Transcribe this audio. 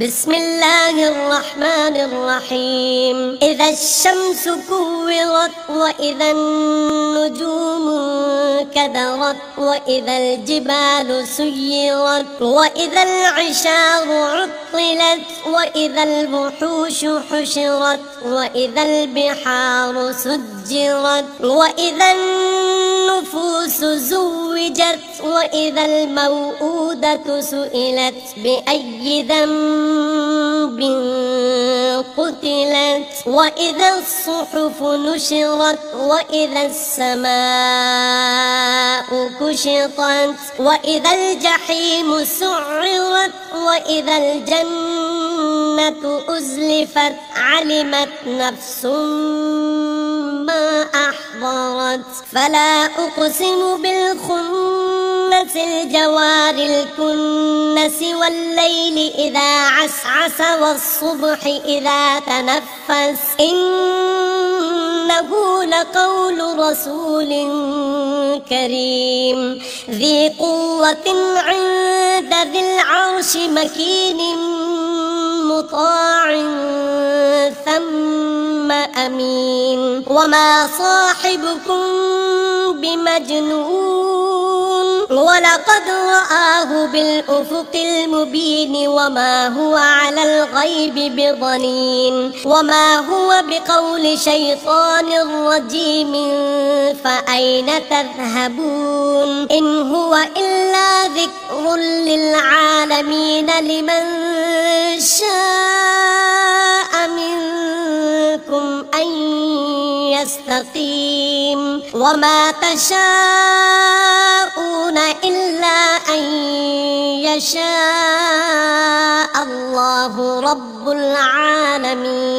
بسم الله الرحمن الرحيم. إذا الشمس كورت وإذا النجوم كدرت وإذا الجبال سيرت وإذا العشار عطلت وإذا الوحوش حشرت وإذا البحار سجرت وإذا النفوس زوجت وإذا الموءودة سئلت بأي ذنب قتلت وإذا الصحف نشرت وإذا السماء كشطت وإذا الجحيم سعرت وإذا الجنة أزلفت علمت نفس ما أحضرت. فلا أقسم بالخنس الجوار الكنس والليل إذا عسعس والصبح إذا تنفس إنه لقول رسول كريم ذي قوة عند ذي العرش مكين مطاع ثم أمين. وما صاحبكم بمجنون ولقد رآه بالأفق المبين وما هو على الغيب بضنين وما هو بقول شيطان رجيم فأين تذهبون إن هو إلا ذكر للعالمين لمن شاء منكم أن يستقيم وما تشاءون إلا أن يشاء الله رب العالمين.